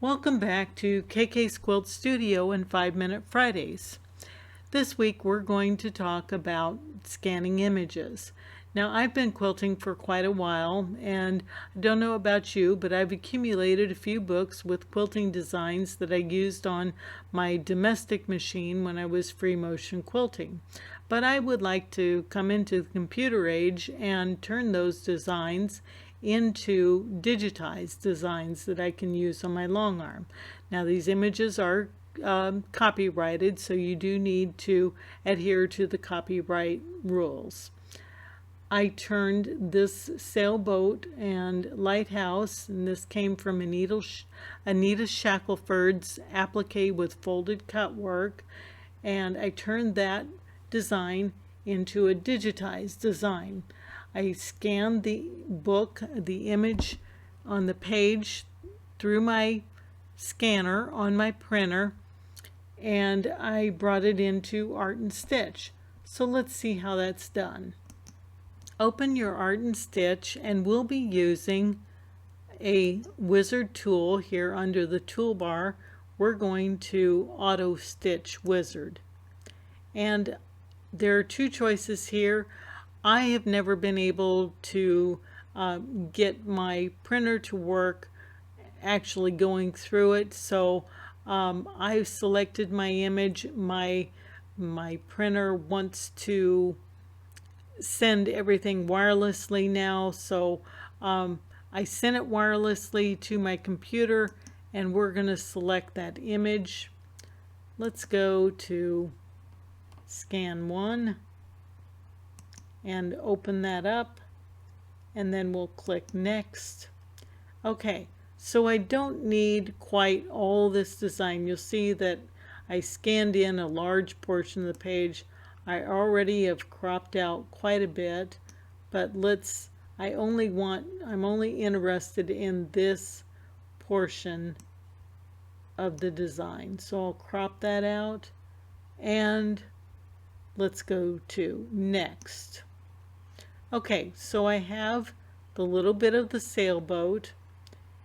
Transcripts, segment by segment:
Welcome back to KK's Quilt Studio and 5-Minute Fridays. This week we're going to talk about scanning images. Now, I've been quilting for quite a while, and I don't know about you, but I've accumulated a few books with quilting designs that I used on my domestic machine when I was free motion quilting. But I would like to come into the computer age and turn those designs into digitized designs that I can use on my long arm. Now, these images are copyrighted, so you do need to adhere to the copyright rules. I turned this sailboat and lighthouse, and this came from Anita Shackelford's applique with folded cut work, and I turned that design into a digitized design. I scanned the book, the image on the page through my scanner on my printer, and I brought it into Art and Stitch. So let's see how that's done. Open your Art and Stitch, and we'll be using a wizard tool here under the toolbar. We're going to auto stitch wizard, and there are two choices here. I have never been able to get my printer to work actually going through it, so I've selected my image. My printer wants to send everything wirelessly now, so I sent it wirelessly to my computer, and we're going to select that image. Let's go to scan 1 and open that up, and then we'll click next. Okay, so I don't need quite all this design. You'll see that I scanned in a large portion of the page. I already have cropped out quite a bit, but I'm only interested in this portion of the design. So I'll crop that out, and let's go to next. Okay, so I have the little bit of the sailboat,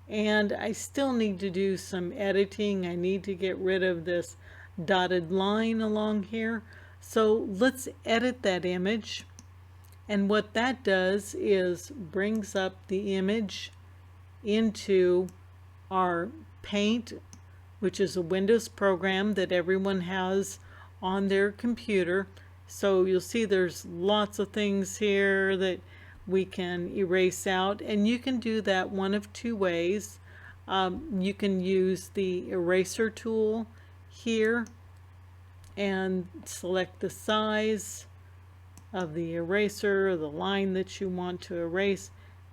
and I still need to do some editing. I need to get rid of this dotted line along here. So let's edit that image, and what that does is brings up the image into our Paint, which is a Windows program that everyone has on their computer. So you'll see there's lots of things here that we can erase out, and you can do that one of two ways. You can use the eraser tool here and select the size of the eraser or the line that you want to erase,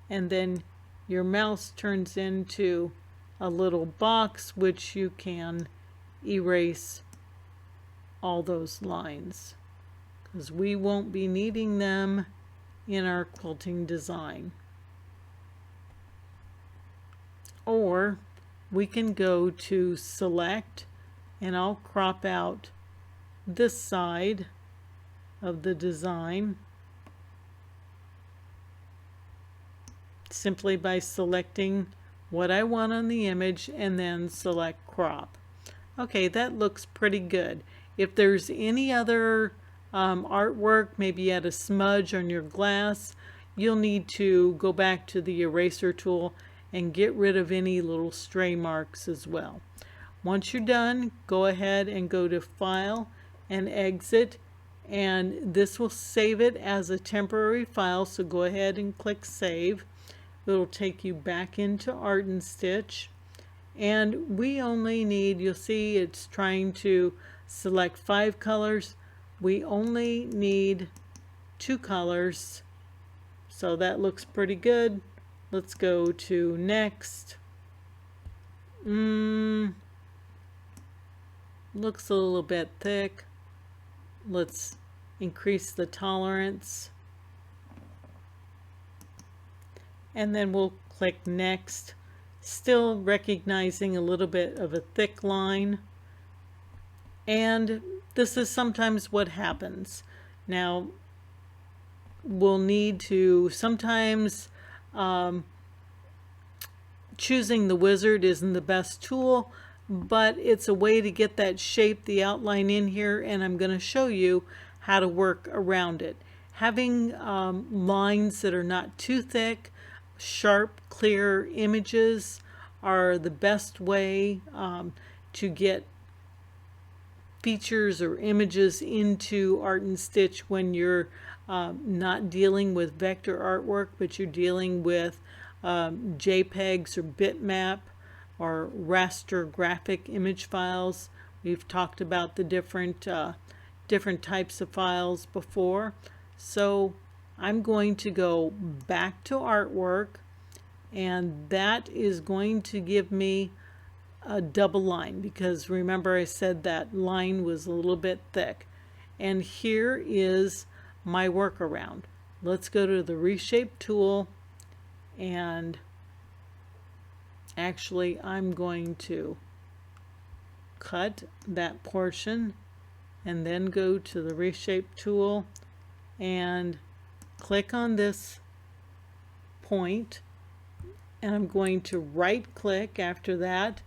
and then your mouse turns into a little box which you can erase all those lines, because we won't be needing them in our quilting design. Or we can go to select, and I'll crop out this side of the design simply by selecting what I want on the image and then select crop. Okay, that looks pretty good. If there's any other artwork, maybe you had a smudge on your glass, you'll need to go back to the eraser tool and get rid of any little stray marks as well. Once you're done, go ahead and go to File and Exit, and this will save it as a temporary file, so go ahead and click Save. It'll take you back into Art and Stitch, and we only need, you'll see it's trying to select 5 colors. We only need 2 colors, so that looks pretty good. Let's go to next. Looks a little bit thick. Let's increase the tolerance, and then we'll click next, still recognizing a little bit of a thick line. And this is sometimes what happens. Now, we'll need to sometimes choosing the wizard isn't the best tool, but it's a way to get that shape, the outline in here, and I'm going to show you how to work around it. Having lines that are not too thick, sharp, clear images are the best way to get features or images into Art and Stitch when you're not dealing with vector artwork, but you're dealing with JPEGs or bitmap or raster graphic image files. We've talked about the different types of files before. So I'm going to go back to artwork, and that is going to give me a double line, because remember I said that line was a little bit thick. And here is my workaround. Let's go to the reshape tool, and actually I'm going to cut that portion and then go to the reshape tool and click on this point, and I'm going to right click after that.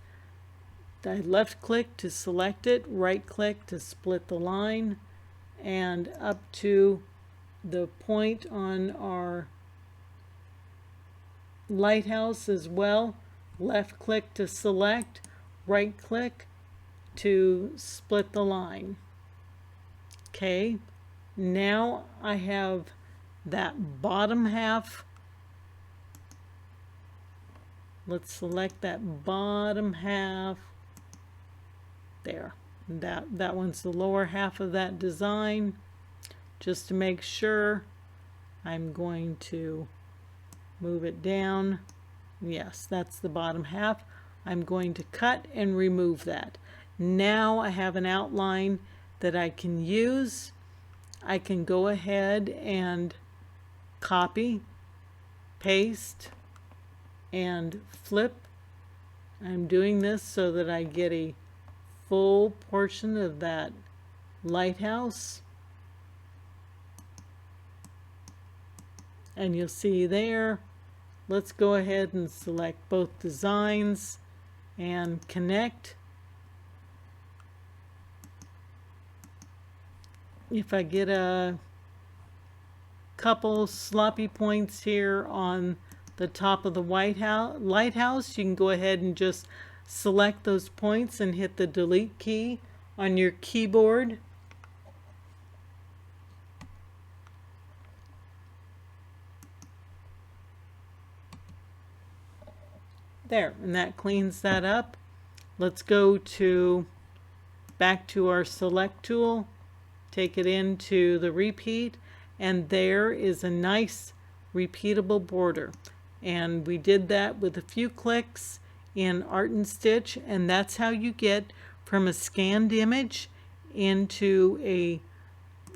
I left click to select it, right click to split the line, and up to the point on our lighthouse as well. Left click to select, right click to split the line. Okay, now I have that bottom half. Let's select that bottom half. There, that one's the lower half of that design. Just to make sure, I'm going to move it down. Yes, that's the bottom half. I'm going to cut and remove that. Now I have an outline that I can use. I can go ahead and copy, paste, and flip. I'm doing this so that I get a full portion of that lighthouse. And you'll see there. Let's go ahead and select both designs and connect. If I get a couple sloppy points here on the top of the lighthouse, you can go ahead and just select those points and hit the delete key on your keyboard. There, and that cleans that up. Let's go back to our select tool, take it into the repeat, and there is a nice repeatable border. And we did that with a few clicks in Art and Stitch, and that's how you get from a scanned image into a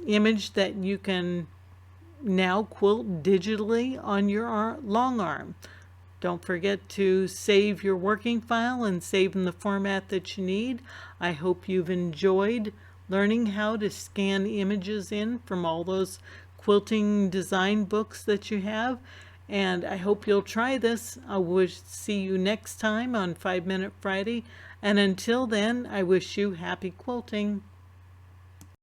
image that you can now quilt digitally on your long arm. Don't forget to save your working file and save in the format that you need. I hope you've enjoyed learning how to scan images in from all those quilting design books that you have. And I hope you'll try this. I will see you next time on 5 Minute Friday. And until then, I wish you happy quilting.